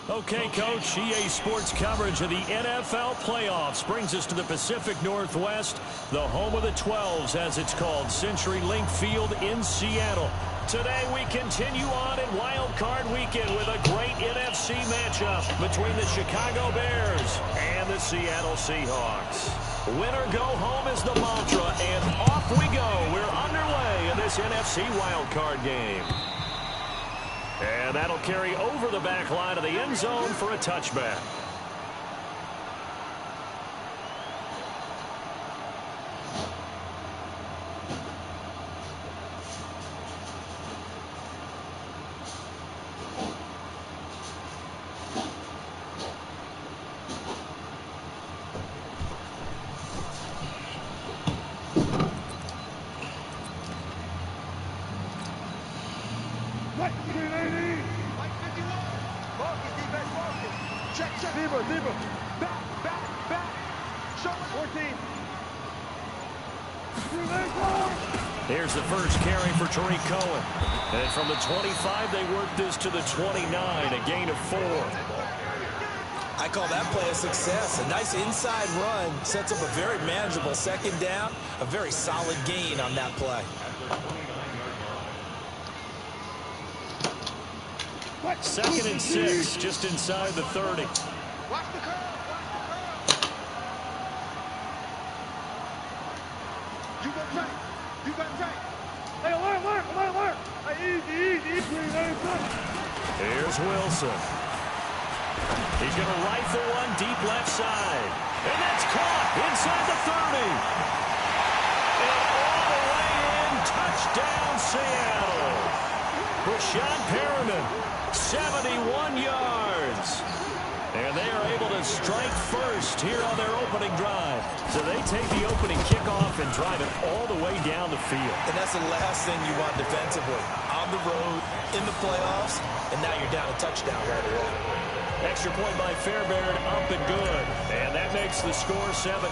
Okay, Coach, EA Sports coverage of the NFL playoffs brings us to the Pacific Northwest, the home of the 12s, as it's called, CenturyLink Field in Seattle. Today we continue on in Wild Card Weekend with a great NFC matchup between the Chicago Bears and the Seattle Seahawks. Winner go home is the mantra, and off we go. We're underway in this NFC Wild Card game. And that'll carry over the back line of the end zone for a touchback. Here's the first carry for Tariq Cohen. And from the 25, they work this to the 29, a gain of 4. I call that play a success. A nice inside run sets up a very manageable second down. A very solid gain on that play. Second and 6, just inside the 30. Watch the curve. You got tight. You got tight. Hey, alert. Hey, easy. Here's Wilson. He's going to rifle one deep left side. And that's caught inside the 30. And all the way in, touchdown Seattle. Rashad Perriman, 71 yards. And they are able to strike first here on their opening drive. So they take the opening kickoff and drive it all the way down the field. And that's the last thing you want defensively. On the road, in the playoffs, and now you're down a touchdown right away. Extra point by Fairbairn, up and good. And that makes the score 7-0.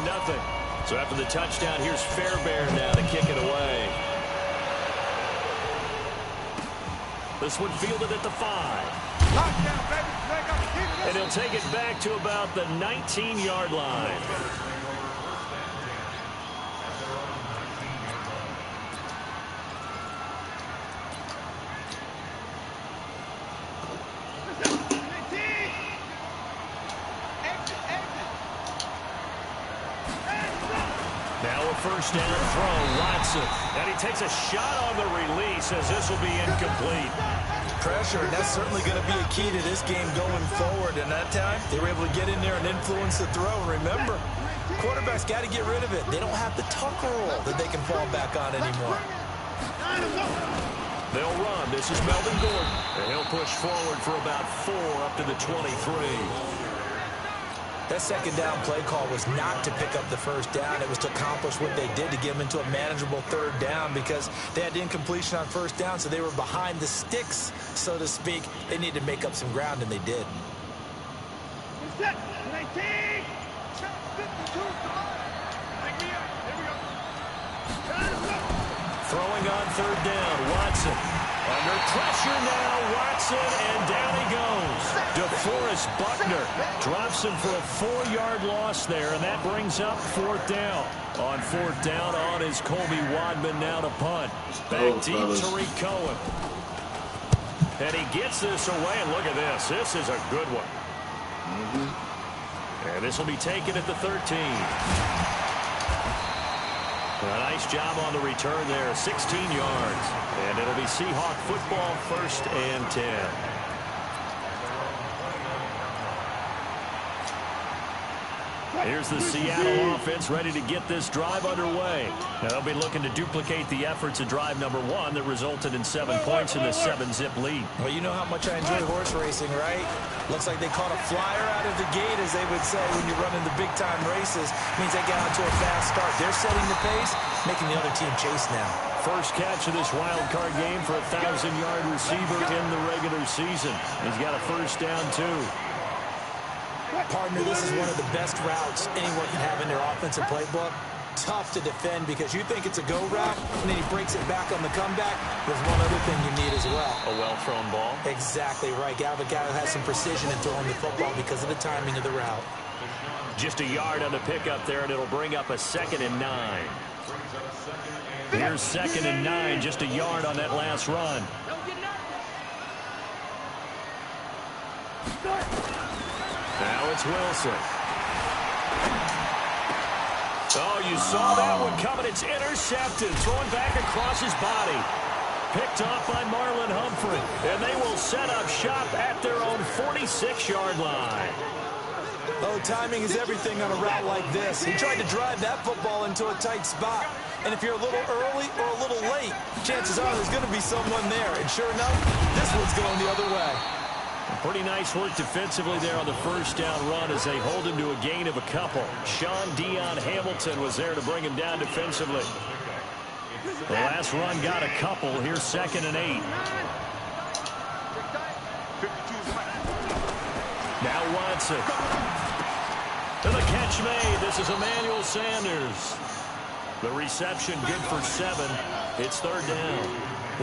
So after the touchdown, here's Fairbairn now to kick it away. This one fielded at the 5. Lockdown, baby. And he'll take it back to about the 19-yard line. Now a first down throw, Watson. And he takes a shot on the release as this will be incomplete. Pressure, and that's certainly going to be a key to this game going forward. And that time, they were able to get in there and influence the throw. Remember, quarterbacks got to get rid of it. They don't have the tuck roll that they can fall back on anymore. They'll run. This is Melvin Gordon. And he'll push forward for about 4 up to the 23. That second down play call was not to pick up the first down. It was to accomplish what they did to get them into a manageable third down because they had incompletion on first down, so they were behind the sticks, so to speak. They needed to make up some ground, and they did. Throwing on third down, Watson. Under pressure now, Watson, and down he goes. DeForest Buckner drops him for a 4-yard loss there, and that brings up 4th down. On 4th down on is Colby Wadman now to punt. Back deep, Tariq Cohen. And he gets this away, and look at this. This is a good one. And this will be taken at the 13. A nice job on the return there, 16 yards. And it'll be Seahawk football, 1st and 10. Here's the Seattle offense ready to get this drive underway. Now they'll be looking to duplicate the efforts of drive number 1 that resulted in 7 points in the 7-zip lead. Well, you know how much I enjoy horse racing, right? Looks like they caught a flyer out of the gate, as they would say, when you're running the big-time races. Means they got out to a fast start. They're setting the pace, making the other team chase now. First catch of this wild card game for a 1,000-yard receiver in the regular season. He's got a first down, too. Partner, this is one of the best routes anyone can have in their offensive playbook. tough to defend because you think it's a go route, and then he breaks it back on the comeback. There's one other thing you need as well. A well-thrown ball? Exactly right. You have a guy who has some precision in throwing the football because of the timing of the route. Just a yard on the pickup there, and it'll bring up a 2nd and 9. Here's 2nd and 9, just a yard on that last run. Now it's Wilson. Oh, you saw that one coming. It's intercepted. Thrown back across his body. Picked off by Marlon Humphrey. And they will set up shop at their own 46-yard line. Oh, timing is everything on a route like this. He tried to drive that football into a tight spot. And if you're a little early or a little late, chances are there's going to be someone there. And sure enough, this one's going the other way. Pretty nice work defensively there on the first down run as they hold him to a gain of a couple. Sean Dion Hamilton was there to bring him down defensively. The last run got a couple. Here's 2nd and 8. Now Watson. To the catch made. This is Emmanuel Sanders. The reception good for 7. It's 3rd down.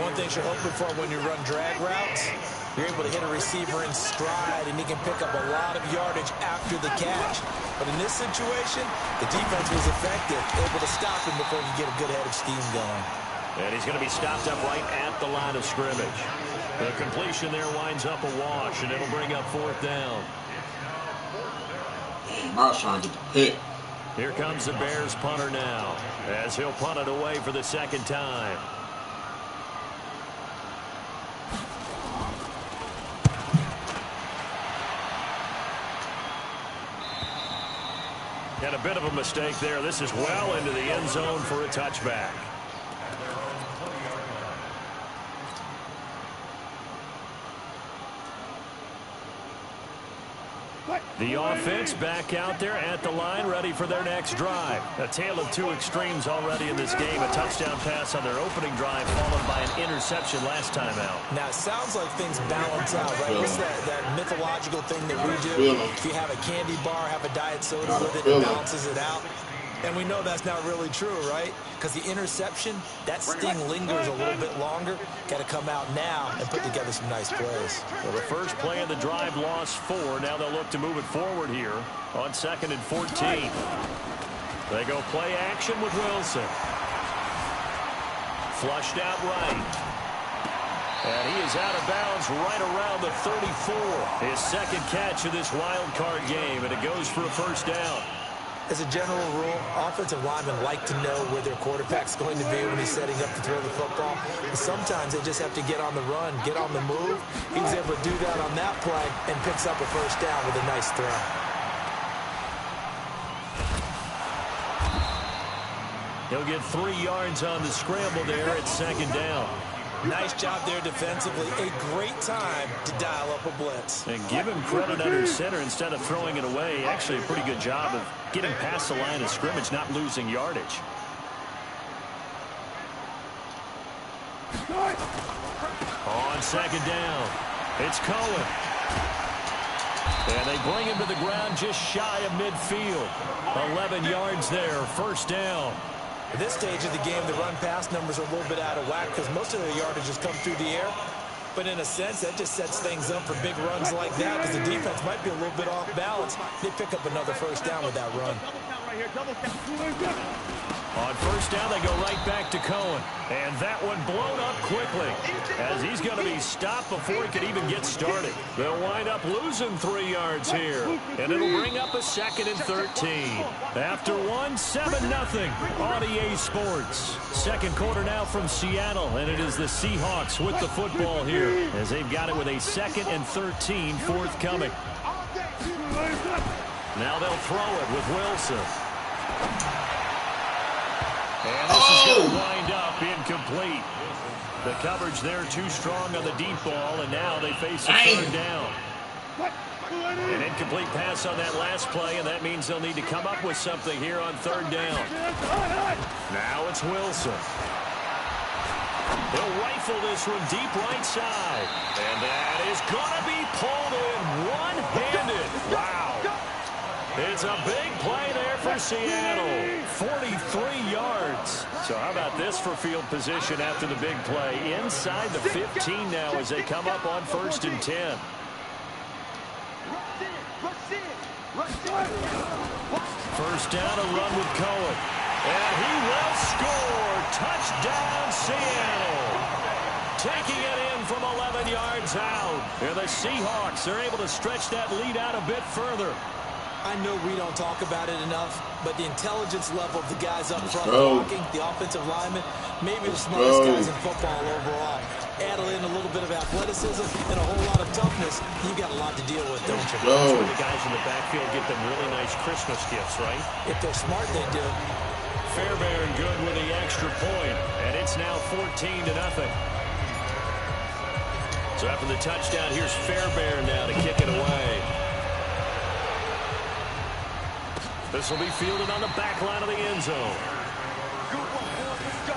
One thing you're hoping for when you run drag routes, you're able to hit a receiver in stride, and he can pick up a lot of yardage after the catch. But in this situation, the defense was effective, able to stop him before he could get a good head of steam going. And he's going to be stopped up right at the line of scrimmage. The completion there winds up a wash, and it'll bring up 4th down. I was trying to get the pick. Here comes the Bears punter now, as he'll punt it away for the 2nd time. And a bit of a mistake there. This is well into the end zone for a touchback. The offense back out there at the line, ready for their next drive. A tale of two extremes already in this game. A touchdown pass on their opening drive, followed by an interception last time out. Now, it sounds like things balance out, right? It's that mythological thing that we do. If you have a candy bar, have a diet soda with it, it balances it out. And we know that's not really true, right? Because the interception, that sting lingers a little bit longer. Got to come out now and put together some nice plays. Well, the first play of the drive lost 4. Now they'll look to move it forward here on 2nd and 14. They go play action with Wilson. Flushed out right. And he is out of bounds right around the 34. His 2nd catch of this wild card game, and it goes for a first down. As a general rule, offensive linemen like to know where their quarterback's going to be when he's setting up to throw the football. But sometimes they just have to get on the run, get on the move. He was able to do that on that play and picks up a first down with a nice throw. He'll get 3 yards on the scramble there at 2nd down. Nice job there defensively. A great time to dial up a blitz. And give him credit under center instead of throwing it away. Actually a pretty good job of getting past the line of scrimmage, not losing yardage. On 2nd down, it's Cohen. And they bring him to the ground just shy of midfield. 11 yards there, first down. At this stage of the game, the run-pass numbers are a little bit out of whack because most of their yardage has come through the air. But in a sense, that just sets things up for big runs like that because the defense might be a little bit off balance. They pick up another first down with that run. On first down, they go right back to Cohen. And that one blown up quickly as he's going to be stopped before he could even get started. They'll wind up losing 3 yards here. And it'll bring up a 2nd and 13. After 7-0 on EA Sports. Second quarter now from Seattle, and it is the Seahawks with the football here as they've got it with a 2nd and 13 forthcoming. Now they'll throw it with Wilson. And this is going to wind up incomplete. The coverage there too strong on the deep ball, and now they face a 3rd down. An incomplete pass on that last play, and that means they'll need to come up with something here on 3rd down. Now it's Wilson. He'll rifle this from deep right side. And that is going to be pulled in one-handed. Wow. It's It's a big play there for Seattle. 43 yards. So how about this for field position after the big play? Inside the 15 now as they come up on 1st and 10. First down, a run with Cohen. And he will score. Touchdown, Seattle. Taking it in from 11 yards out. And the Seahawks are able to stretch that lead out a bit further. I know we don't talk about it enough, but the intelligence level of the guys up front blocking, the offensive linemen, maybe the smartest guys in football overall. Add in a little bit of athleticism and a whole lot of toughness, you got a lot to deal with, don't you? That's where the guys in the backfield get them really nice Christmas gifts, right? If they're smart, they do. Fairbairn good with the extra point, and it's now 14-0. So after the touchdown, here's Fairbairn now to kick it away. This will be fielded on the back line of the end zone. Good one, boys. Let's go.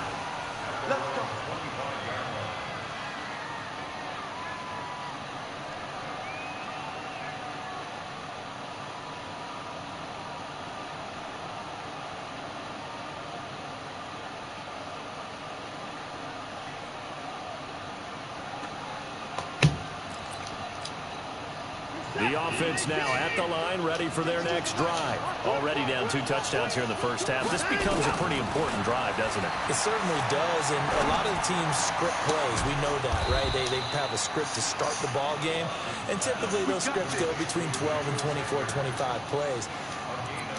Let's go. The offense now at the line, ready for their next drive. Already down 2 touchdowns here in the first half. This becomes a pretty important drive, doesn't it? It certainly does, and a lot of the teams script plays. We know that, right? They have a script to start the ball game, and typically those scripts go between 12 and 24, 25 plays.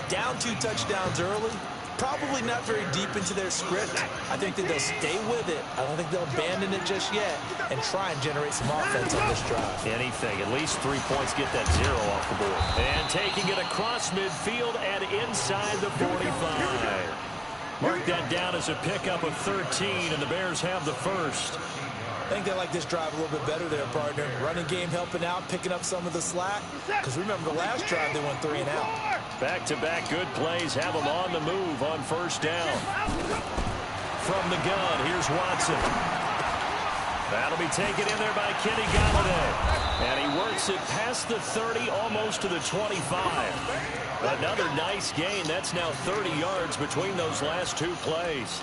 Down 2 touchdowns early, probably not very deep into their script. I think that they'll stay with it. I don't think they'll abandon it just yet and try and generate some offense on this drive. Anything. At least 3 points, get that 0 off the board. And taking it across midfield and inside the 45. Mark that down as a pickup of 13, and the Bears have the first. I think they like this drive a little bit better there, partner. Running game helping out, picking up some of the slack. Because remember, the last drive they went 3 and out. Back-to-back good plays have them on the move on first down. From the gun, here's Watson. That'll be taken in there by Kenny Galladay. And he works it past the 30, almost to the 25. Another nice gain. That's now 30 yards between those last 2 plays.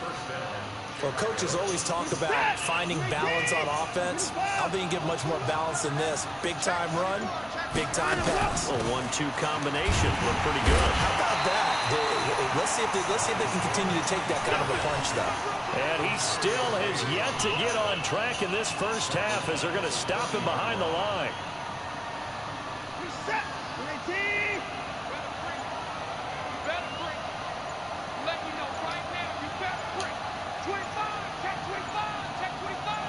Well, coaches always talk about finding balance on offense. I don't think you get much more balance than this. Big-time run, big-time pass. A 1-2 combination. Look pretty good. How about that? Let's see if they can continue to take that kind of a punch, though. And he still has yet to get on track in this first half as they're going to stop him behind the line. Reset. 19. Better break. Let me know right now. You better break. 25. Check 25. Check 25.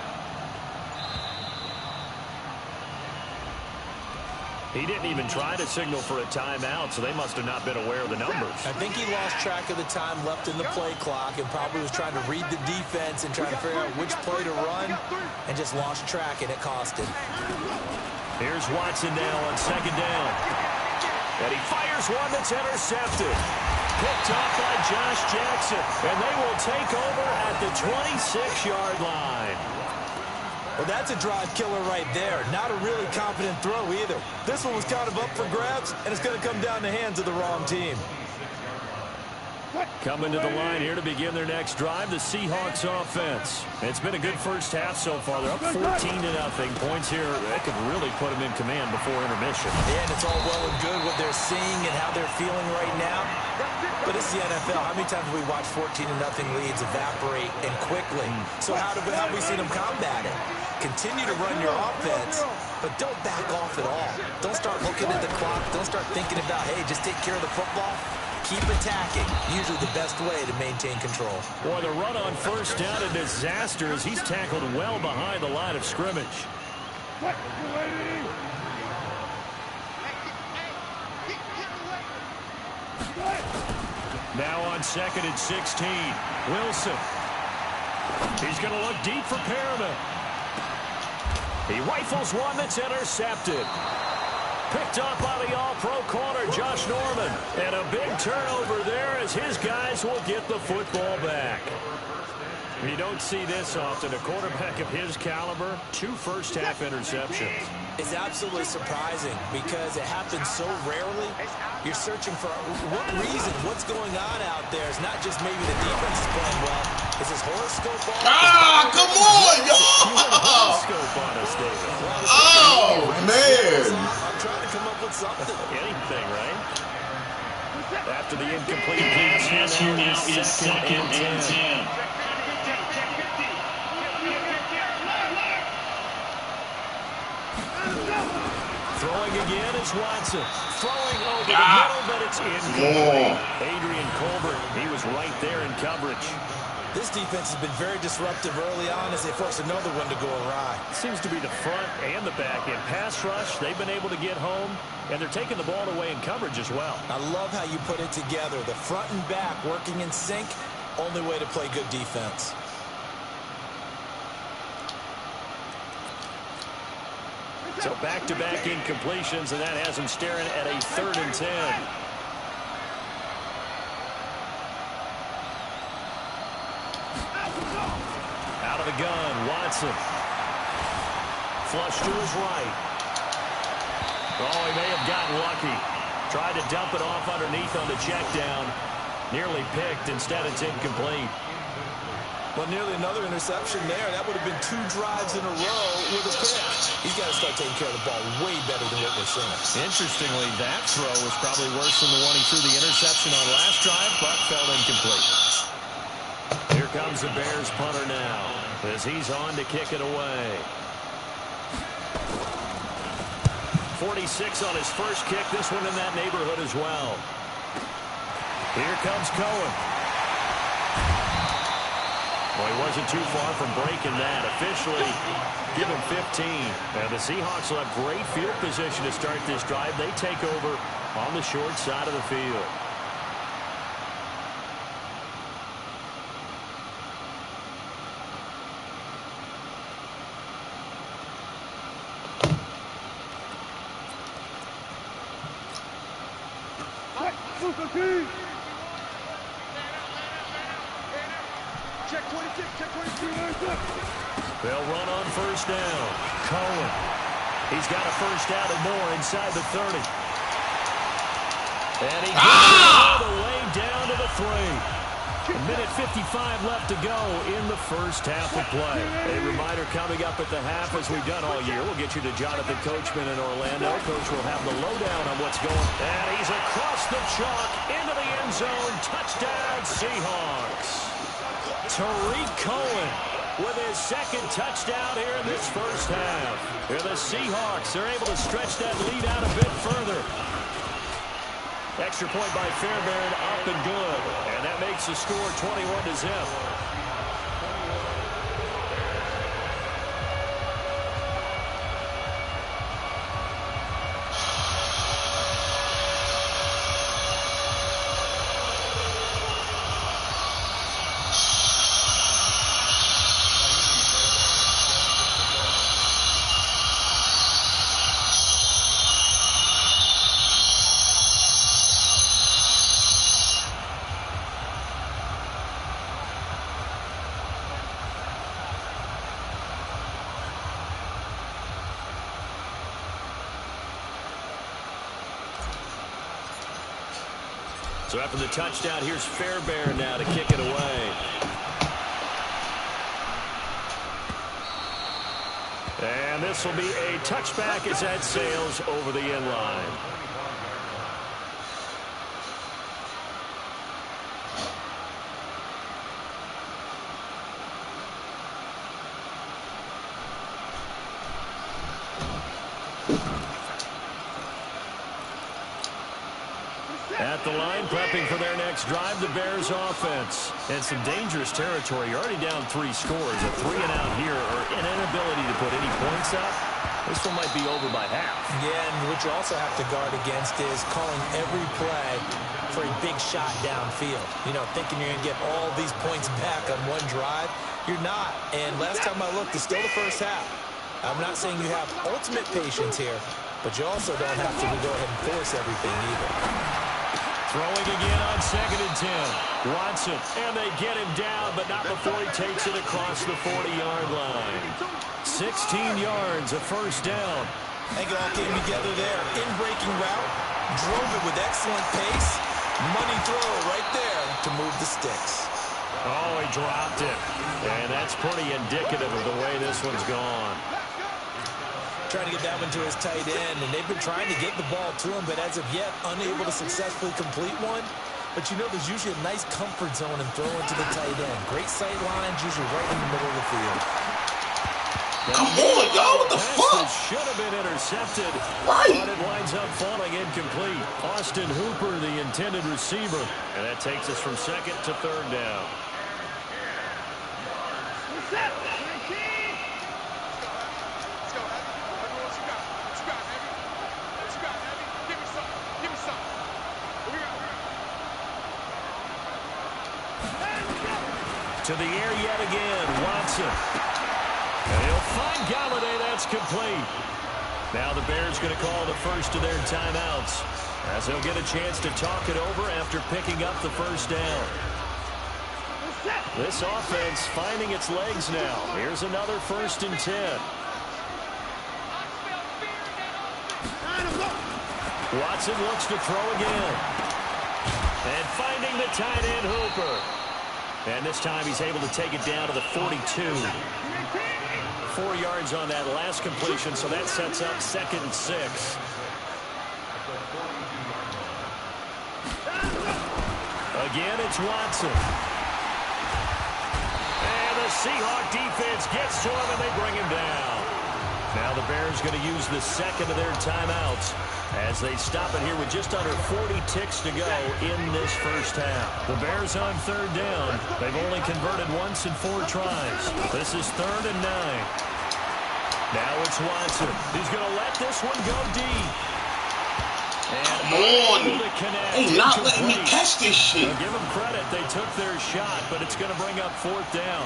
He didn't even try to signal for a timeout, so they must have not been aware of the numbers. I think he lost track of the time left in the play clock and probably was trying to read the defense and trying to figure out which play to run and just lost track, and it cost him. Here's Watson now on second down. And he fires one that's intercepted. Picked off by Josh Jackson, and they will take over at the 26-yard line. Well, that's a drive killer right there. Not a really confident throw either. This one was kind of up for grabs, and it's going to come down the hands of the wrong team. Coming to the line here to begin their next drive, the Seahawks offense. It's been a good first half so far. They're up 14-0. Points here that could really put them in command before intermission. Yeah, and it's all well and good what they're seeing and how they're feeling right now. But it's the NFL. How many times have we watched 14-0 leads evaporate and quickly? So how have we seen them combat it? Continue to run your offense, but don't back off at all. Don't start looking at the clock. Don't start thinking about, hey, just take care of the football. Keep attacking. Usually the best way to maintain control. Boy, the run on first down, a disaster as he's tackled well behind the line of scrimmage. Now on second and 16, Wilson. He's going to look deep for Perriman. He rifles one that's intercepted. Picked up by the all-pro corner, Josh Norman. And a big turnover there as his guys will get the football back. You don't see this often. A quarterback of his caliber, 2 first-half interceptions. It's absolutely surprising because it happens so rarely. You're searching for what reason, what's going on out there. It's not just maybe the defense is playing well. Is his horoscope on? Come on, y'all! Horoscope on us, David. Oh, man. I'm trying to come up with something. Anything, right? After the incomplete pass, here now is second and 10. Throwing again is Watson. Throwing over the middle, but it's incomplete. Adrian Colbert, he was right there in coverage. This defense has been very disruptive early on as they force another one to go awry. Seems to be the front and the back. In pass rush, they've been able to get home, and they're taking the ball away in coverage as well. I love how you put it together. The front and back working in sync, only way to play good defense. So back-to-back incompletions, and that has him staring at a 3rd and 10. Out of the gun, Watson. Flush to his right. Oh, he may have gotten lucky. Tried to dump it off underneath on the check down. Nearly picked. Instead, it's incomplete. Well, nearly another interception there. That would have been 2 drives in a row with a pick. He's got to start taking care of the ball way better than what we're seeing. Interestingly, that throw was probably worse than the one he threw the interception on last drive, but fell incomplete. Here comes the Bears punter now as he's on to kick it away. 46 on his first kick. This one in that neighborhood as well. Here comes Cohen. Well, he wasn't too far from breaking that. Officially, give him 15. And the Seahawks will have great field position to start this drive. They take over on the short side of the field. Check 26, check 22. They'll run on first down. Cohen. He's got a first down and more inside the 30. And he gets all the way down to the 3. A minute 55 left to go in the first half of play. A reminder coming up at the half, as we've done all year. We'll get you to Jonathan Coachman in Orlando. Coach will have the lowdown on what's going on. And he's across the chalk into the end zone. Touchdown, Seahawks. Tariq Cohen with his 2nd touchdown here in this first half. Here the Seahawks, they're able to stretch that lead out a bit further. Extra point by Fairbairn, up and good. And that makes the score 21-0. So after the touchdown, here's Fairbairn now to kick it away. And this will be a touchback as that sails over the end line. At the line, prepping for their next drive, the Bears offense. And some dangerous territory. You're already down 3 scores. A 3-and-out here, or an inability to put any points up. This one might be over by half. Yeah, and what you also have to guard against is calling every play for a big shot downfield. You know, thinking you're going to get all these points back on one drive. You're not. And last time I looked, it's still the first half. I'm not saying you have ultimate patience here, but you also don't have to go ahead and force everything either. Throwing again on 2nd and 10. Watson, and they get him down, but not before he takes it across the 40-yard line. 16 yards, a first down. I think it all came together there. In-breaking route, drove it with excellent pace. Money throw right there to move the sticks. Oh, he dropped it. And that's pretty indicative of the way this one's gone. Trying to get that one to his tight end, and they've been trying to get the ball to him, but as of yet, unable to successfully complete one. But you know there's usually a nice comfort zone in throwing to the tight end. Great sight lines, usually right in the middle of the field. Come on, y'all. What the fuck? Should have been intercepted. Right. But it winds up falling incomplete. Austin Hooper, the intended receiver. And that takes us from 2nd to 3rd down. To the air yet again, Watson. And he'll find Galladay. That's complete. Now the Bears going to call the first of their timeouts, as they'll get a chance to talk it over after picking up the first down. This offense finding its legs now. Here's another 1st and 10. Watson looks to throw again. And finding the tight end, Hooper. And this time he's able to take it down to the 42. 4 yards on that last completion, so that sets up 2nd and 6. Again, it's Watson. And the Seahawk defense gets to him, and they bring him down. Now the Bears going to use the 2nd of their timeouts as they stop it here with just under 40 ticks to go in this first half. The Bears on 3rd down. They've only converted once in 4 tries. This is 3rd and 9. Now it's Watson. He's going to let this one go deep. And come on. Hey, not letting me catch this shit. Now give them credit. They took their shot, but it's going to bring up 4th down.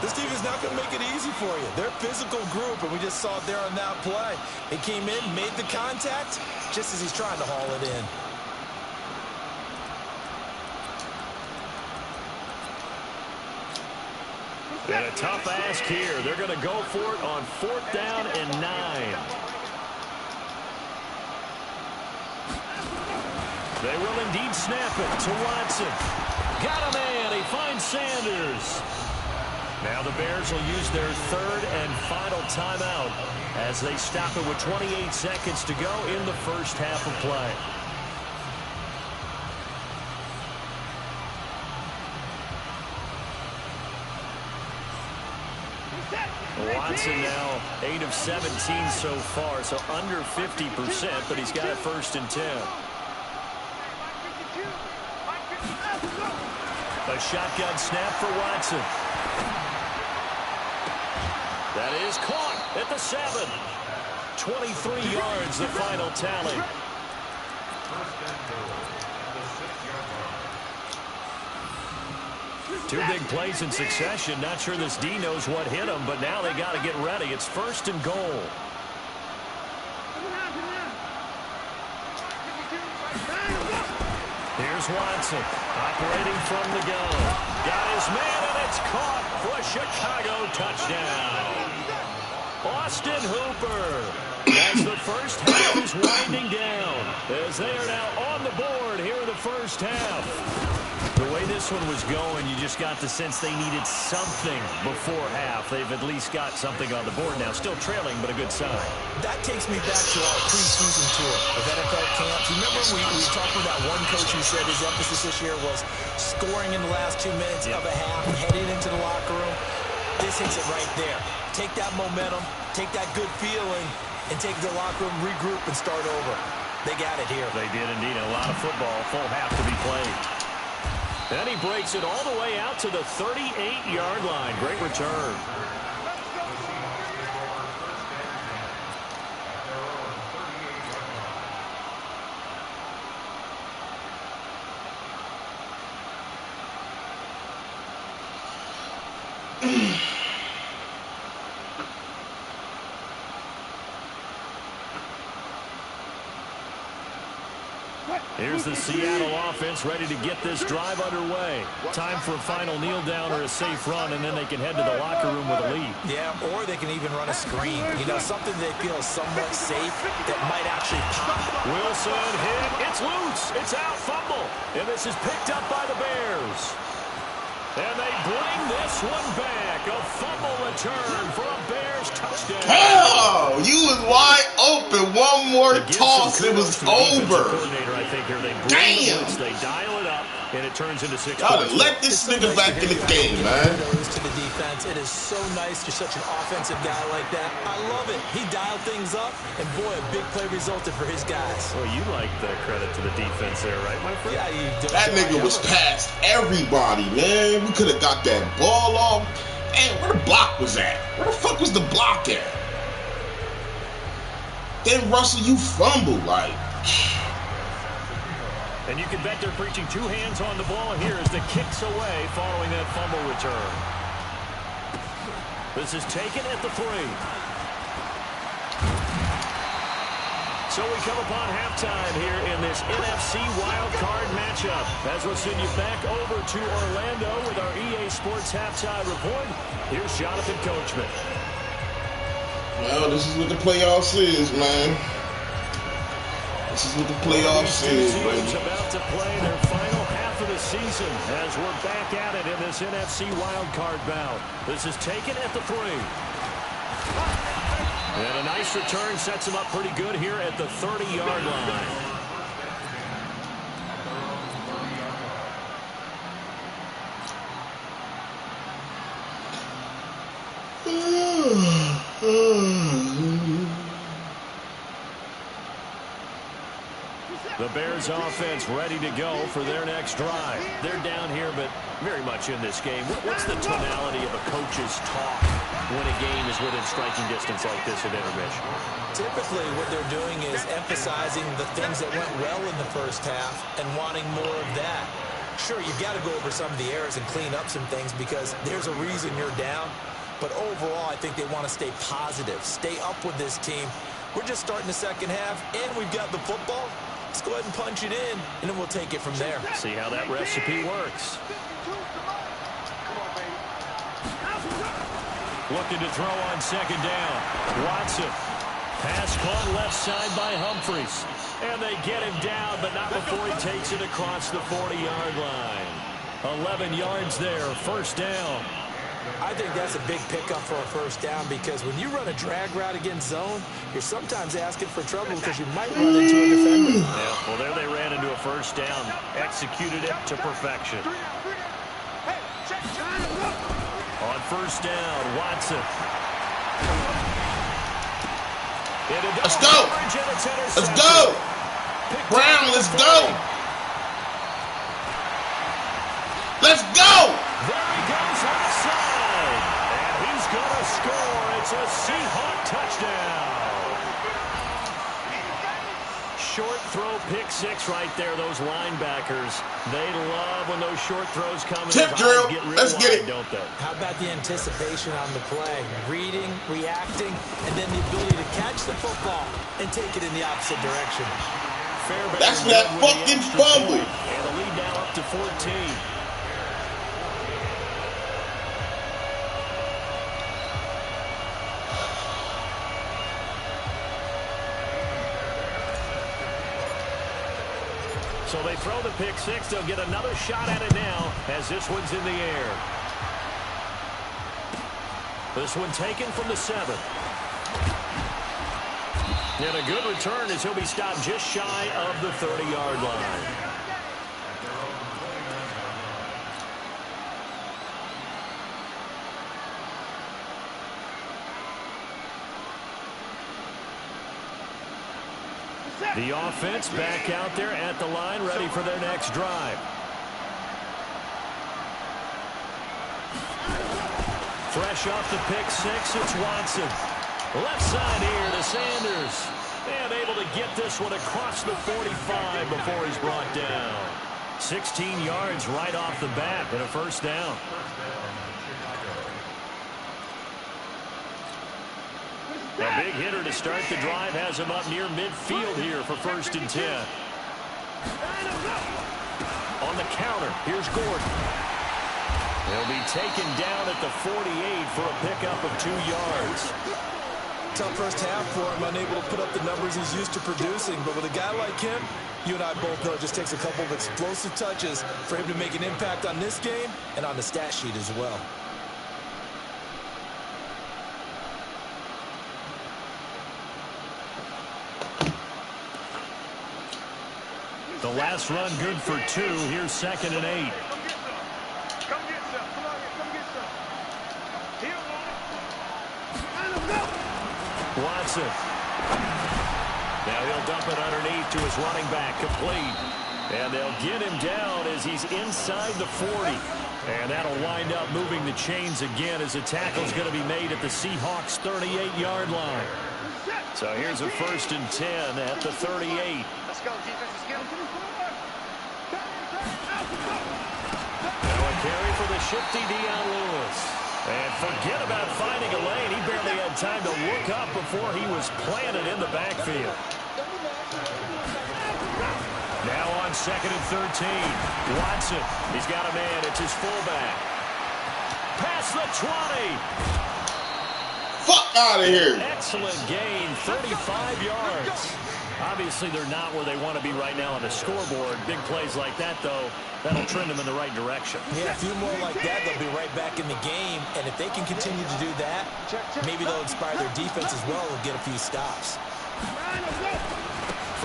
This team is not going to make it easy for you. They're a physical group, and we just saw it there on that play. He came in, made the contact, just as he's trying to haul it in. And a tough ask here. They're going to go for it on 4th down and 9. They will indeed snap it to Watson. Got a man. He finds Sanders. Now the Bears will use their 3rd and final timeout as they stop it with 28 seconds to go in the first half of play. Watson now 8 of 17 so far, so under 50%, but he's got it 1st and 10. A shotgun snap for Watson. That is caught at the 7. 23 yards, the final tally. Two big plays in succession. Not sure this D knows what hit him, but now they got to get ready. It's 1st and goal. Here's Watson, operating from the gun. Got his man, and it's caught for a Chicago touchdown. Austin Hooper, as the first half is winding down, as they are now on the board here in the first half. The way this one was going, you just got the sense they needed something before half. They've at least got something on the board now. Still trailing, but a good sign. That takes me back to our preseason tour of NFL camps. Remember we talked about one coach who said his emphasis this year was scoring in the last 2 minutes of a half, heading into the locker room. This hits it right there. Take that momentum, take that good feeling, and take the locker room, regroup, and start over. They got it here. They did indeed. A lot of football, full half to be played. Then he breaks it all the way out to the 38-yard line. Great return. Here's the Seattle offense ready to get this drive underway. Time for a final kneel down or a safe run, and then they can head to the locker room with a lead. Yeah, or they can even run a screen. You know, something they feel is somewhat safe that might actually pop. Wilson hit. It's loose. It's out. Fumble. And this is picked up by the Bears. And they bring this one back. A fumble return for a Bears touchdown. Hell, you was wide open. One more toss, it was over. I think here they damn. They dial it up, and it turns into 6 Y'all points. let this nigga back in the game, man. To the defense, it is so nice. You're such an offensive guy like that. I love it. He dialed things up, and boy, a big play resulted for his guys. Well, you like the credit to the defense there, right, my friend? Yeah, you do. That nigga was past everybody, man. We could have got that ball off. Man, where the block was at? Where the fuck was the block at? Then Russell, you fumbled, like. And you can bet they're preaching 2 hands on the ball here as the kick's away following that fumble return. This is taken at the 3. So we come upon halftime here in this NFC wildcard matchup. As we'll send you back over to Orlando with our EA Sports halftime report. Here's Jonathan Coachman. Well, this is what the playoffs is, man. This is what the playoffs is, baby. Teams about to play their final half of the season as we're back at it in this NFC wildcard bout. This is taken at the 3. And a nice return sets him up pretty good here at the 30-yard line. The Bears offense ready to go for their next drive. They're down here, but very much in this game. What's the tonality of a coach's talk when a game is within striking distance like this at intermission? Typically, what they're doing is emphasizing the things that went well in the first half and wanting more of that. Sure, you've got to go over some of the errors and clean up some things because there's a reason you're down. But overall, I think they want to stay positive, stay up with this team. We're just starting the second half, and we've got the football. Let's go ahead and punch it in, and then we'll take it from there. See how that recipe works. Looking to throw on second down. Watson. Pass caught left side by Humphries. And they get him down, but not before he takes it across the 40-yard line. 11 yards there, first down. I think that's a big pickup for a first down because when you run a drag route against zone, you're sometimes asking for trouble because you might run into a defender. Yeah, well, there they ran into a first down. Executed it to perfection. On first down, Watson. Let's go. Let's go. Brown, let's go. Let's go. There he goes left side. And he's going to score. It's a Seahawk touchdown. Short throw pick 6 right there. Those linebackers, they love when those short throws come. Tip drill. Let's get it. Don't they? How about the anticipation on the play? Reading, reacting, and then the ability to catch the football and take it in the opposite direction. That's that fucking fumble. And the lead now up to 14. So they throw the pick 6. They'll get another shot at it now as this one's in the air. This one taken from the 7. And a good return as he'll be stopped just shy of the 30-yard line. The offense back out there at the line, ready for their next drive. Fresh off the pick 6, it's Watson. Left side here to Sanders. And able to get this one across the 45 before he's brought down. 16 yards right off the bat and a first down. A big hitter to start the drive has him up near midfield here for 1st and 10. On the counter, here's Gordon. He'll be taken down at the 48 for a pickup of 2 yards. Tough first half for him, unable to put up the numbers he's used to producing. But with a guy like him, you and I both know it just takes a couple of explosive touches for him to make an impact on this game and on the stat sheet as well. The last run good for 2. Here's 2nd and 8. Come get some. Come on here. Come get some. He'll want it. Watson. Now he'll dump it underneath to his running back, complete. And they'll get him down as he's inside the 40. And that'll wind up moving the chains again as the tackle's going to be made at the Seahawks' 38-yard line. So here's a 1st and 10 at the 38. Let's go, defense. Let's get him. Now a carry for the shifty Dion Lewis. And forget about finding a lane. He barely had time to look up before he was planted in the backfield. Now on 2nd and 13. Watson. He's got a man. It's his fullback. Past the 20. Fuck out of here. Excellent gain. 35 yards. Obviously, they're not where they want to be right now on the scoreboard. Big plays like that, though, that'll trend them in the right direction. Yeah, a few more like that, they'll be right back in the game. And if they can continue to do that, maybe they'll inspire their defense as well and get a few stops.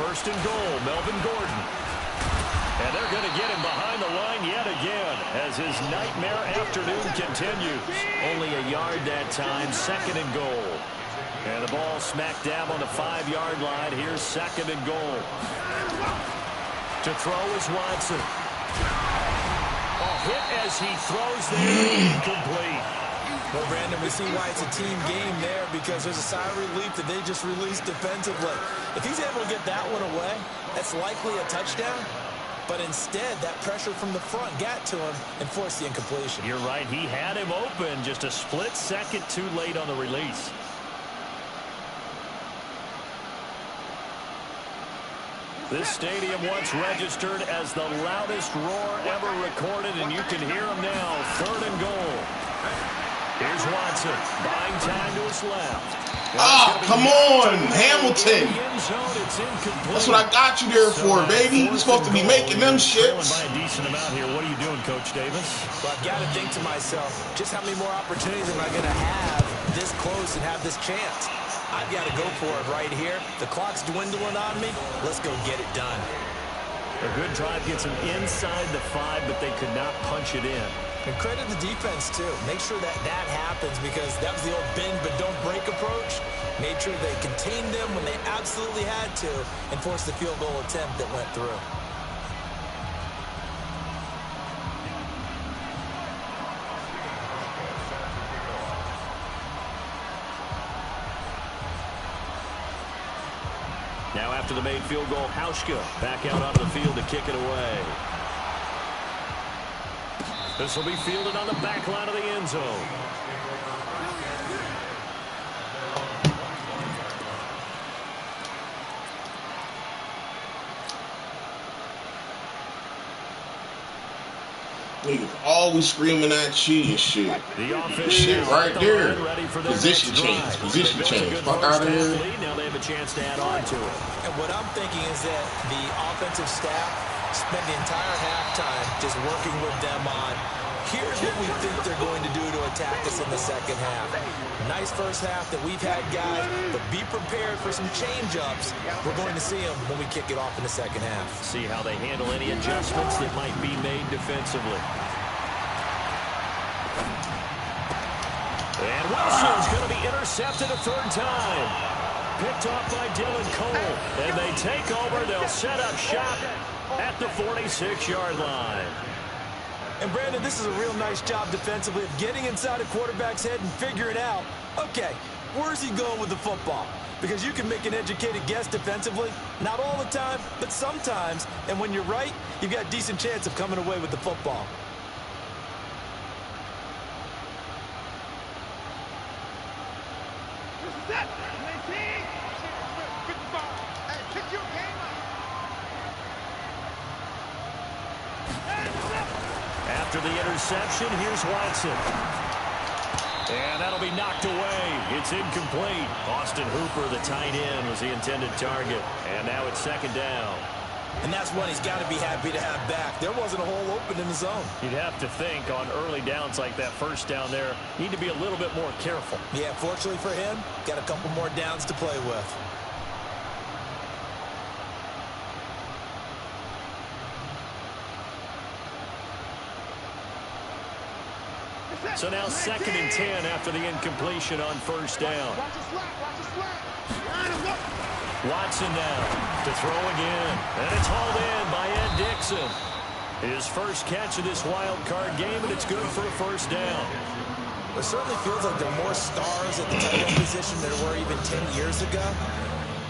1st and goal, Melvin Gordon. And they're going to get him behind the line yet again as his nightmare afternoon continues. Only a yard that time, 2nd and goal. And the ball smack dab on the 5-yard line. Here's 2nd and goal. To throw is Watson. A hit as he throws there, incomplete. Well, Brandon, we see why it's a team game there because there's a sigh of relief that they just released defensively. If he's able to get that one away, that's likely a touchdown. But instead, that pressure from the front got to him and forced the incompletion. You're right. He had him open, just a split second too late on the release. This stadium once registered as the loudest roar ever recorded, and you can hear him now. 3rd and goal. Here's Watson, buying time to his left. Oh, come on, Hamilton. That's what I got you there for, baby. You're supposed to be making them shits. By a decent amount here. What are you doing, Coach Davis? Well, I've got to think to myself, just how many more opportunities am I going to have this close and have this chance? I've got to go for it right here. The clock's dwindling on me. Let's go get it done. A good drive gets them inside the 5, but they could not punch it in. And credit the defense, too. Make sure that that happens because that was the old bend but don't break approach. Made sure they contained them when they absolutely had to and forced the field goal attempt that went through. Now after the made field goal, Hauschka back out onto the field to kick it away. This will be fielded on the back line of the end zone. Niggas always screaming at you and shit. The offense shit right there. For Position change. Position change. Fuck out of here. Now they have a chance to add on to it. And what I'm thinking is that the offensive staff spent the entire halftime just working with them on here's what we think they're going to do to attack us in the second half. Nice first half that we've had, guys, but be prepared for some change-ups. We're going to see them when we kick it off in the second half. See how they handle any adjustments that might be made defensively. And Wilson's going to be intercepted a 3rd time. Picked off by Dylan Cole. And they take over. They'll set up shop at the 46-yard line. And, Brandon, this is a real nice job defensively of getting inside a quarterback's head and figuring out, okay, where's he going with the football? Because you can make an educated guess defensively, not all the time, but sometimes. And when you're right, you've got a decent chance of coming away with the football. After the interception, here's Watson. And that'll be knocked away. It's incomplete. Austin Hooper, the tight end, was the intended target. And now it's second down. And that's one he's got to be happy to have back. There wasn't a hole open in the zone. You'd have to think on early downs like that first down there, need to be a little bit more careful. Yeah, fortunately for him, got a couple more downs to play with. So now 2nd and 10 after the incompletion on first down. Watson now to throw again. And it's hauled in by Ed Dixon. His first catch of this wild card game, and it's good for a first down. It certainly feels like there are more stars at the tight end position than there were even 10 years ago.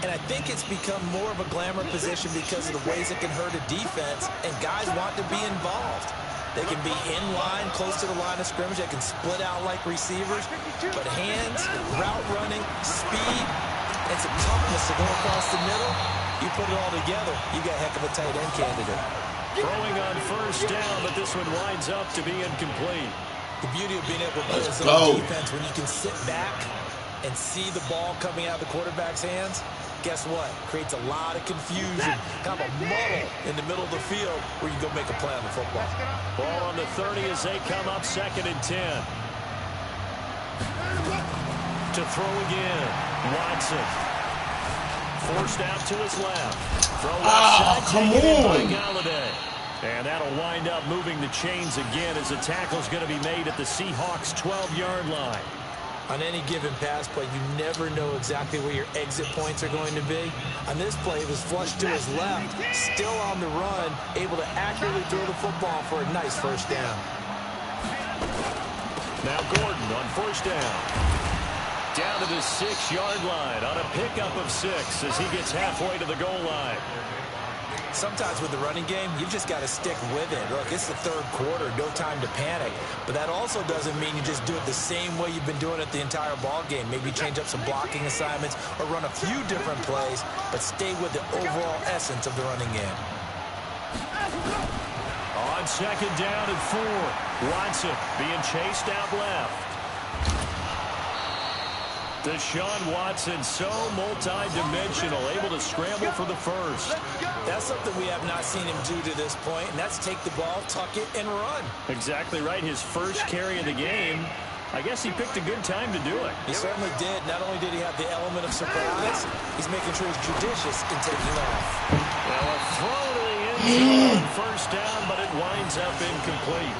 And I think it's become more of a glamour position because of the ways it can hurt a defense, and guys want to be involved. They can be in line, close to the line of scrimmage. They can split out like receivers. But hands, route running, speed, and some toughness to go across the middle, you put it all together, you got a heck of a tight end candidate. Throwing on first down, but this one winds up to be incomplete. The beauty of being able to play zone defense when you can sit back and see the ball coming out of the quarterback's hands, guess what? Creates a lot of confusion, kind of a muddle in the middle of the field where you go make a play on the football. Ball on the 30 as they come up 2nd and 10. To throw again. Watson. Forced out to his left. Throw left side, come taken in on. by Galladay. And that'll wind up moving the chains again as the tackle's going to be made at the Seahawks' 12-yard line. On any given pass play, you never know exactly where your exit points are going to be. On this play, it was flushed to his left, still on the run, able to accurately throw the football for a nice first down. Now Gordon on first down. Down to the 6-yard line on a pickup of 6 as he gets halfway to the goal line. Sometimes with the running game, you've just got to stick with it. Look, it's the third quarter, no time to panic. But that also doesn't mean you just do it the same way you've been doing it the entire ball game. Maybe change up some blocking assignments or run a few different plays, but stay with the overall essence of the running game. On 2nd down and 4, Watson being chased out left. Deshaun Watson, so multi-dimensional, able to scramble for the first. That's something we have not seen him do to this point, and that's take the ball, tuck it, and run. Exactly right. His first carry of the game. I guess he picked a good time to do it. He certainly did. Not only did he have the element of surprise, he's making sure he's judicious in taking off. Well, a throw to the end zone, first down, but it winds up incomplete.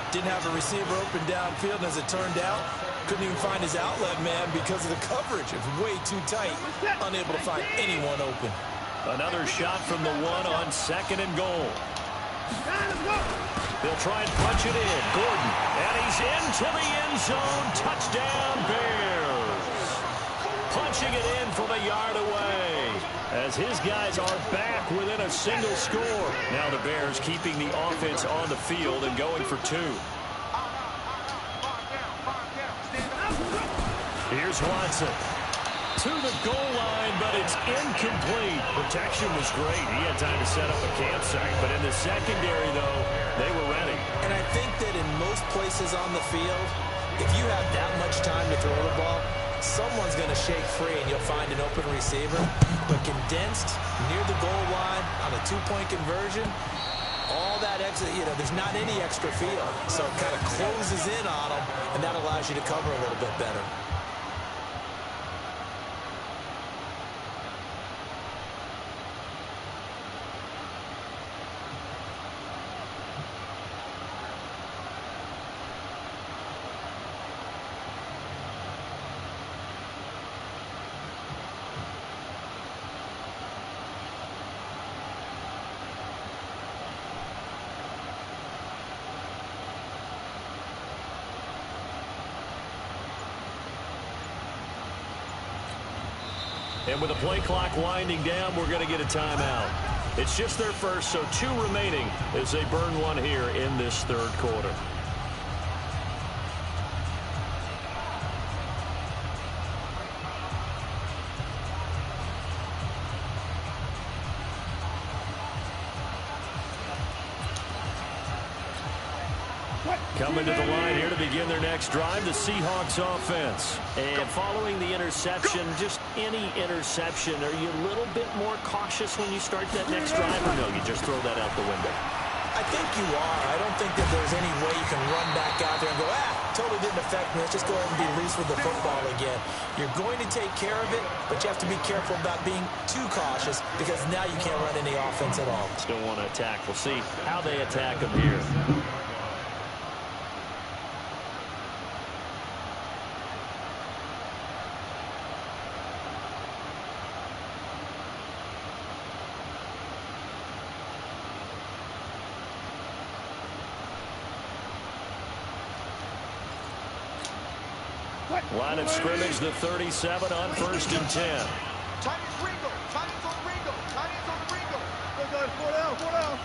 Didn't have a receiver open downfield, and as it turned out, couldn't even find his outlet man because of the coverage. It was way too tight, unable to find anyone open. Another shot from the 1 on 2nd and goal. They'll try and punch it in. Gordon, and he's into the end zone. Touchdown, Bears. Punching it in from a yard away as his guys are back within a single score. Now the Bears keeping the offense on the field and going for 2. Here's Watson to the goal line, but it's incomplete. Protection was great. He had time to set up a campsite, but in the secondary, though, they were ready. And I think that in most places on the field, if you have that much time to throw the ball, someone's going to shake free and you'll find an open receiver. But condensed near the goal line on a 2-point conversion, all that extra, there's not any extra field. So it kind of closes in on them, and that allows you to cover a little bit better. And with the play clock winding down, we're going to get a timeout. It's just their first, so 2 remaining as they burn one here in this third quarter. Coming to the line here to begin their next drive, the Seahawks offense. And following the interception, just any interception, are you a little bit more cautious when you start that next drive, or no, you just throw that out the window? I think you are. I don't think that there's any way you can run back out there and go, totally didn't affect me. Let's just go ahead and be loose with the football again. You're going to take care of it, but you have to be careful about being too cautious because now you can't run any offense at all. Still want to attack. We'll see how they attack them here. Line of scrimmage, the 37 on 1st and 10. Chinese Ringo. Chinese on Ringo. Chinese on Ringo. Go down.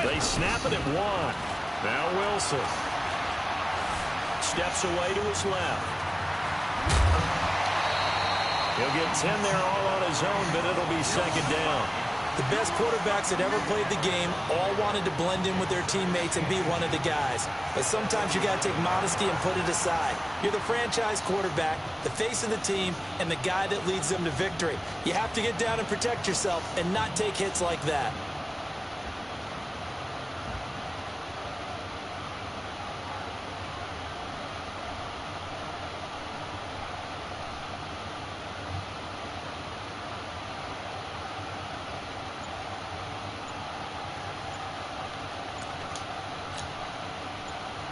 They snap it at 1. Now Wilson. Steps away to his left. He'll get 10 there all on his own, but it'll be 2nd down. The best quarterbacks that ever played the game all wanted to blend in with their teammates and be one of the guys. But sometimes you got to take modesty and put it aside. You're the franchise quarterback, the face of the team, and the guy that leads them to victory. You have to get down and protect yourself and not take hits like that.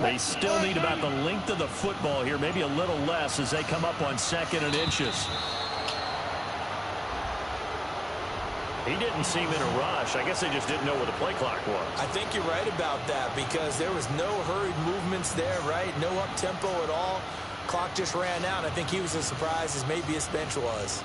They still need about the length of the football here, maybe a little less as they come up on 2nd and inches. He didn't seem in a rush. I guess they just didn't know where the play clock was. I think you're right about that because there was no hurried movements there, right? No up-tempo at all. Clock just ran out. I think he was as surprised as maybe his bench was.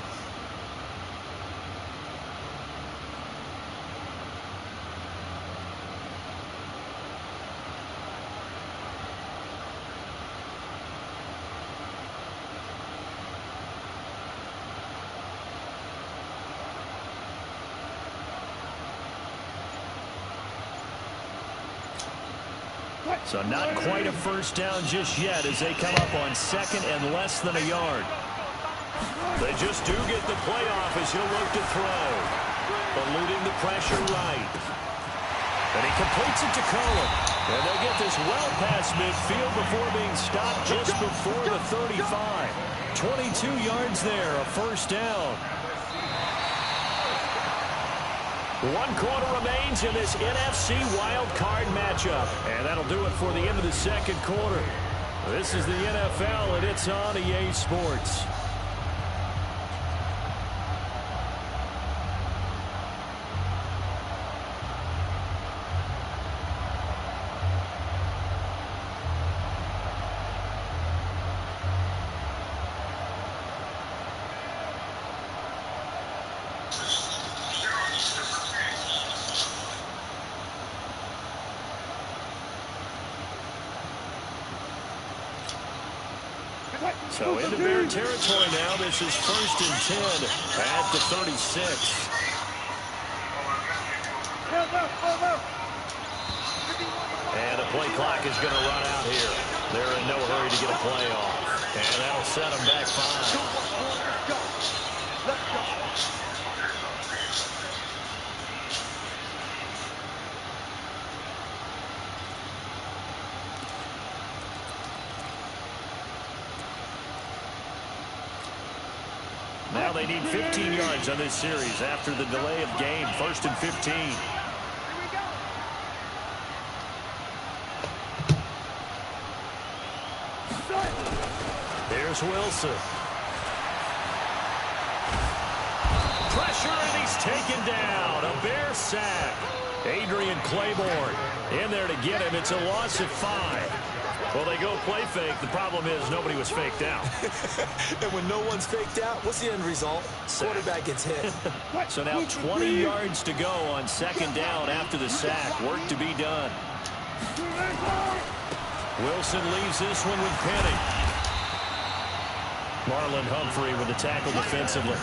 So not quite a 1st down just yet as they come up on 2nd and less than a yard. They just do get the playoff as he'll look to throw. Eluding the pressure right. And he completes it to Cohen. And they get this well past midfield before being stopped just before the 35. 22 yards there, a 1st down. 1 quarter remains in this NFC wild card matchup. And that'll do it for the end of the 2nd quarter. This is the NFL, and it's on EA Sports. So into Bear territory now. This is 1st and 10 at the 36. And the play clock is going to run out here. They're in no hurry to get a play off. And that'll set them back 5. Now they need 15 yards on this series after the delay of game. 1st and 15. Here's Wilson. Pressure, and he's taken down. A Bear sack. Adrian Claiborne in there to get him. It's a loss of 5. Well, they go play fake. The problem is nobody was faked out. And when no one's faked out, what's the end result? Quarterback gets hit. So now 20 yards to go on 2nd down after the sack. Work to be done. Wilson leaves this one with Penny. Marlon Humphrey with the tackle defensively.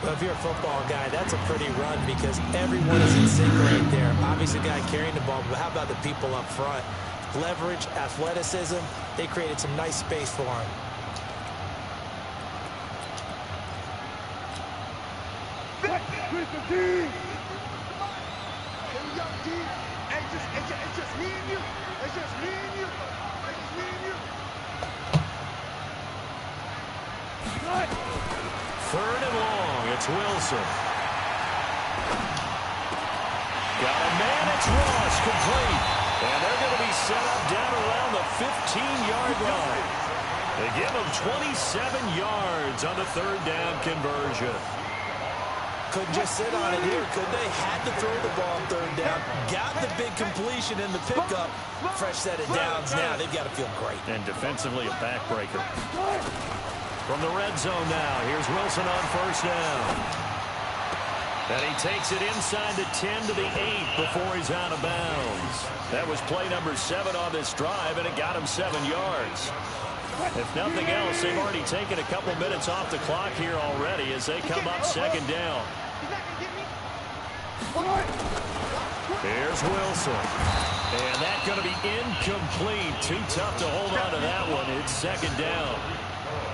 Well, if you're a football guy, that's a pretty run because everyone is in sync right there. Obviously, the guy carrying the ball, but how about the people up front? Leverage, athleticism, they created some nice space for him. It's just me and you. It's just me and you. It's me and you. Third and long. It's Wilson. Got a man. It's Ross. Complete. And they're going to be set up down around the 15-yard line. They give them 27 yards on the third down conversion. Couldn't just sit on it here, could they? Had to throw the ball on third down. Got the big completion in the pickup. Fresh set of downs now. They've got to feel great. And defensively, a backbreaker. From the red zone now, here's Wilson on first down. And he takes it inside the 10 to the 8 before he's out of bounds. That was play number 7 on this drive, and it got him 7 yards. If nothing else, they've already taken a couple minutes off the clock here already as they come up second down. Here's Wilson. And that's going to be incomplete. Too tough to hold on to that one. It's second down.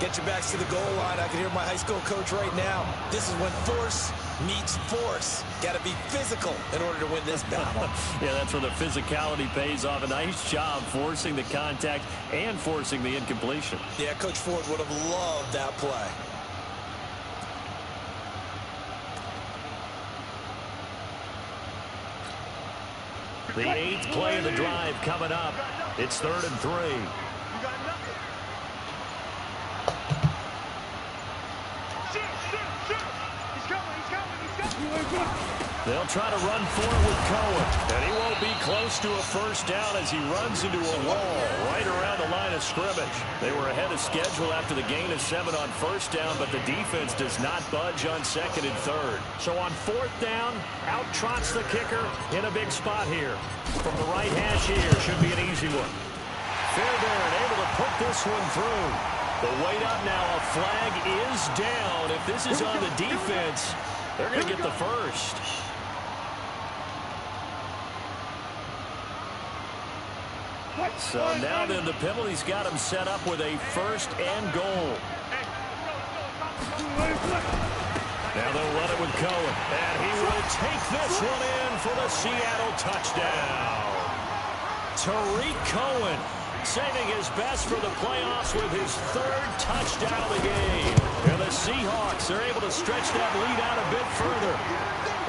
Get your backs to the goal line. I can hear my high school coach right now. This is when force meets force. Got to be physical in order to win this battle. Yeah, that's where the physicality pays off. A nice job forcing the contact and forcing the incompletion. Yeah, Coach Ford would have loved that play. The 8th play of the drive coming up. It's 3rd and 3. They'll try to run for it with Cohen. And he won't be close to a first down as he runs into a wall right around the line of scrimmage. They were ahead of schedule after the gain of 7 on first down, but the defense does not budge on 2nd and 3rd. So on 4th down, out trots the kicker in a big spot here. From the right hash here, should be an easy one. Fairbairn able to put this one through. The wait up now, a flag is down. If this is on the defense, they're going to get the first. So now then the penalty's got him set up with a 1st and goal. Now they'll run it with Cohen. And he will take this one in for the Seattle touchdown. Tariq Cohen saving his best for the playoffs with his 3rd touchdown of the game. And the Seahawks are able to stretch that lead out a bit further.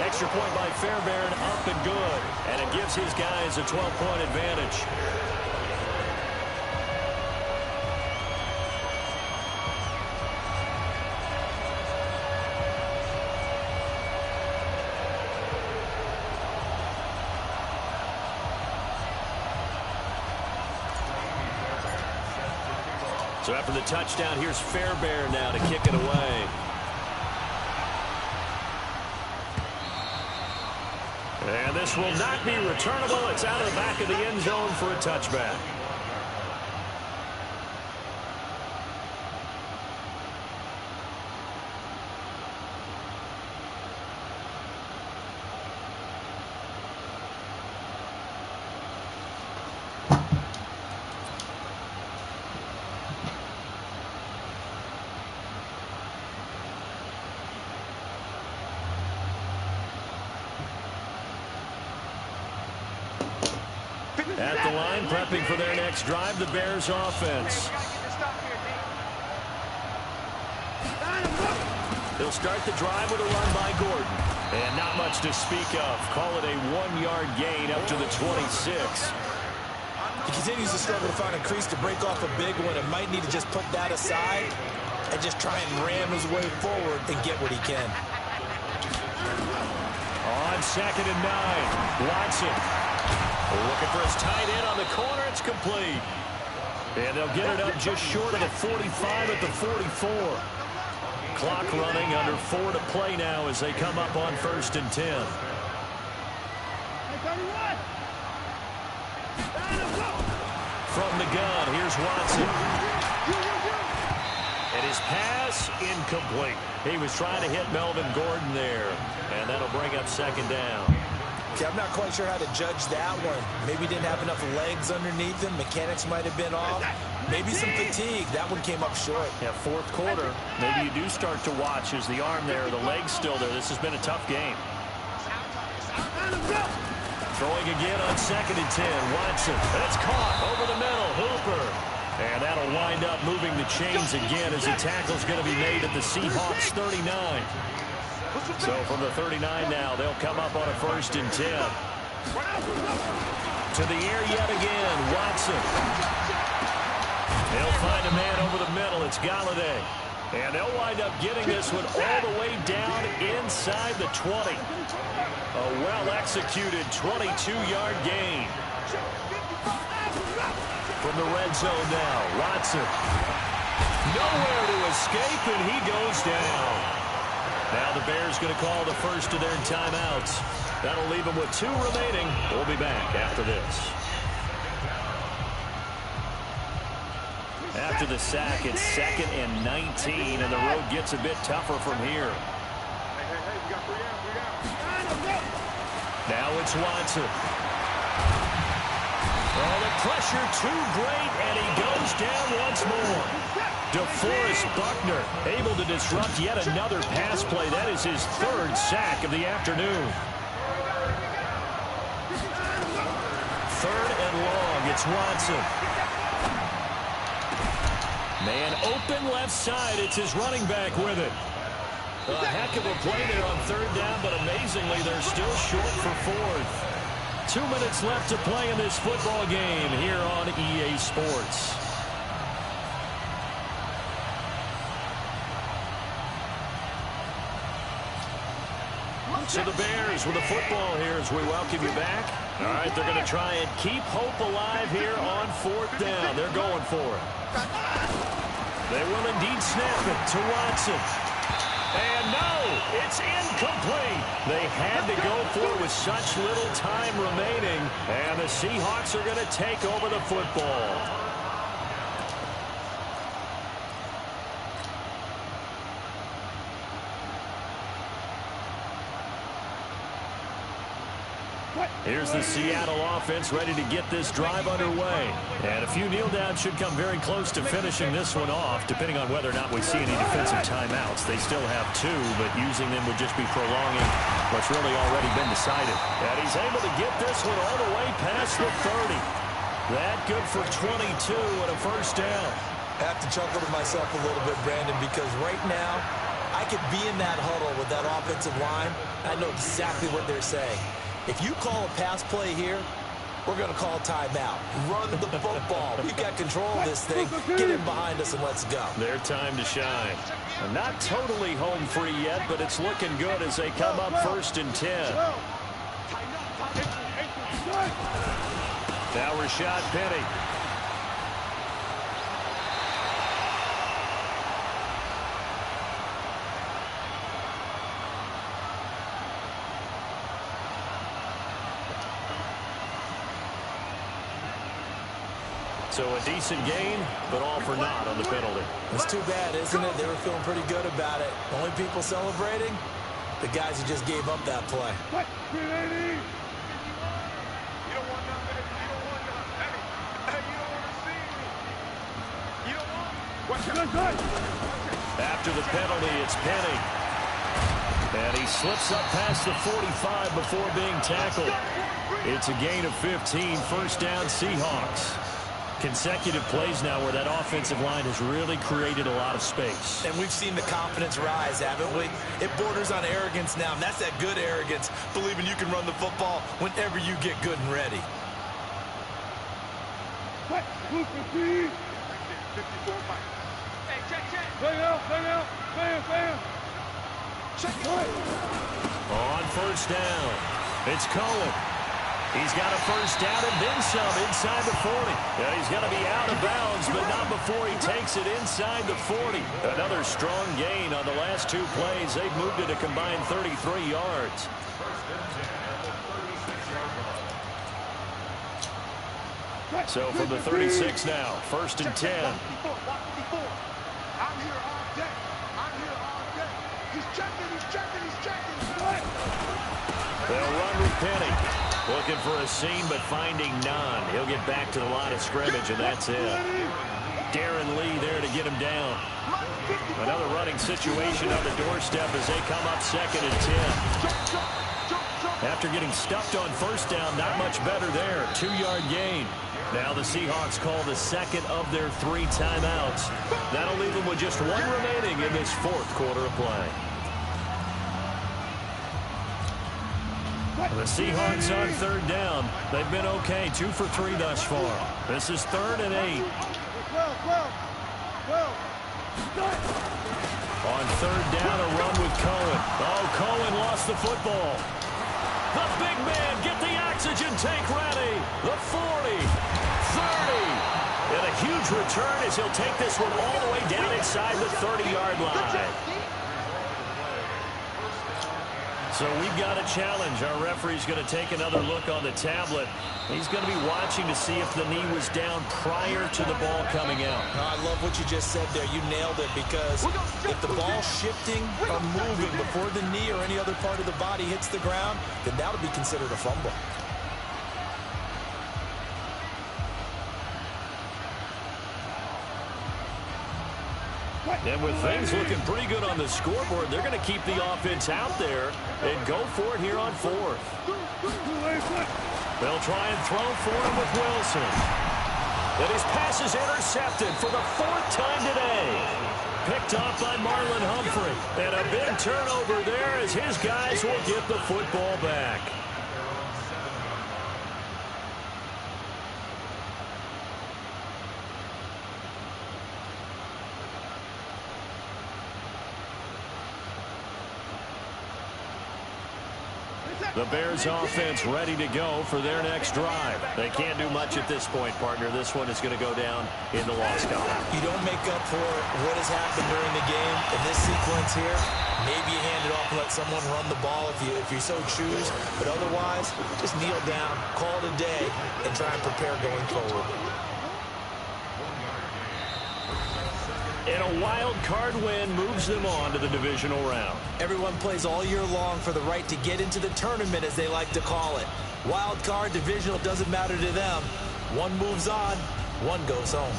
Extra point by Fairbairn, up and good. And it gives his guys a 12-point advantage. So after the touchdown, here's Fairbairn now to kick it away. And this will not be returnable. It's out of the back of the end zone for a touchback. At the line, prepping for their next drive, the Bears offense. They'll start the drive with a run by Gordon. And not much to speak of. Call it a 1-yard gain up to the 26. He continues to struggle to find a crease to break off a big one and might need to just put that aside and just try and ram his way forward and get what he can. On 2nd and 9, Watson. Looking for his tight end on the corner. It's complete. And they'll get it up just short of the 45 at the 44. Clock running, under 4 to play now as they come up on 1st and 10. From the gun, here's Watson. And his pass incomplete. He was trying to hit Melvin Gordon there, and that'll bring up second down. Okay, I'm not quite sure how to judge that one. Maybe he didn't have enough legs underneath him. Mechanics might have been off. Maybe some fatigue. That one came up short. Yeah, fourth quarter. Maybe you do start to watch as the arm there, the leg's still there. This has been a tough game. Throwing again on 2nd and 10. Watson. That's caught over the middle. Hooper. And that'll wind up moving the chains again as the tackle's going to be made at the Seahawks 39. So from the 39 now, they'll come up on a 1st and 10. To the air yet again. Watson. They'll find a man over the middle. It's Galladay. And they'll wind up getting this one all the way down inside the 20. A well-executed 22-yard gain. From the red zone now, Watson. Nowhere to escape, and he goes down. Now the Bears going to call the first of their timeouts. That'll leave them with 2 remaining. We'll be back after this. After the sack, it's 2nd and 19, and the road gets a bit tougher from here. Now it's Watson. Oh, the pressure too great, and he goes down once more. DeForest Buckner able to disrupt yet another pass play. That is his 3rd sack of the afternoon. 3rd and long. It's Watson. Man open left side. It's his running back with it. A heck of a play there on 3rd down, but amazingly, they're still short for 4th. 2 minutes left to play in this football game here on EA Sports. So the Bears with the football here as we welcome you back. All right, they're going to try and keep hope alive here on 4th down. They're going for it. They will indeed snap it to Watson. And no, it's incomplete. They had to go for it with such little time remaining. And the Seahawks are going to take over the football. Here's the Seattle offense ready to get this drive underway. And a few kneel downs should come very close to finishing this one off, depending on whether or not we see any defensive timeouts. They still have 2, but using them would just be prolonging what's really already been decided. And he's able to get this one all the way past the 30. That good for 22 and a 1st down. I have to chuckle to myself a little bit, Brandon, because right now I could be in that huddle with that offensive line. I know exactly what they're saying. If you call a pass play here, we're going to call timeout. Run the football. We've got control of this thing. Get in behind us and let's go. Their time to shine. Not totally home free yet, but it's looking good as they come up 1st and 10. Now Rashad Penny. So a decent gain, but all for naught on the penalty. It's too bad, isn't it? They were feeling pretty good about it. Only people celebrating, the guys who just gave up that play. After the penalty, it's Penny. And he slips up past the 45 before being tackled. It's a gain of 15, 1st down Seahawks. Consecutive plays now where that offensive line has really created a lot of space. And we've seen the confidence rise, haven't we? It borders on arrogance now, and that's that good arrogance, believing you can run the football whenever you get good and ready. On 1st down, it's Cohen. He's got a 1st down and then some inside the 40. Yeah, he's going to be out of bounds, but not before he takes it inside the 40. Another strong gain on the last 2 plays. They've moved it a combined 33 yards. So from the 36 now, 1st and 10. I'm here all day. I'm here all day. He's checking, he's checking, he's checking. They'll run with Penny. Looking for a seam, but finding none. He'll get back to the line of scrimmage, and that's it. Darren Lee there to get him down. Another running situation on the doorstep as they come up 2nd and 10. After getting stuffed on first down, not much better there. 2-yard gain. Now the Seahawks call the 2nd of their 3 timeouts. That'll leave them with just 1 remaining in this 4th quarter of play. The Seahawks on 3rd down. They've been okay, 2 for 3 thus far. This is 3rd and 8. On 3rd down, a run with Cohen. Oh, Cohen lost the football. The big man, get the oxygen tank ready. The 40, 30. And a huge return as he'll take this one all the way down inside the 30-yard line. So we've got a challenge. Our referee's going to take another look on the tablet. He's going to be watching to see if the knee was down prior to the ball coming out. I love what you just said there. You nailed it, because if the ball's shifting or moving before the knee or any other part of the body hits the ground, then that would be considered a fumble. And with things looking pretty good on the scoreboard, they're going to keep the offense out there and go for it here on 4th. They'll try and throw for him with Wilson. And his pass is intercepted for the 4th time today. Picked off by Marlon Humphrey. And a big turnover there as his guys will get the football back. The Bears offense ready to go for their next drive. They can't do much at this point, partner. This one is going to go down in the loss column. You don't make up for what has happened during the game. In this sequence here, maybe you hand it off and let someone run the ball if you so choose. But otherwise, just kneel down, call it a day, and try and prepare going forward. And a wild card win moves them on to the divisional round. Everyone plays all year long for the right to get into the tournament, as they like to call it. Wild card, divisional, doesn't matter to them. One moves on, one goes home.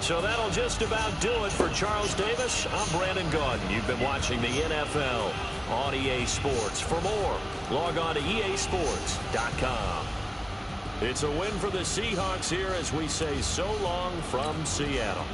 So that'll just about do it for Charles Davis. I'm Brandon Gaudin. You've been watching the NFL on EA Sports. For more, log on to easports.com. It's a win for the Seahawks here as we say so long from Seattle.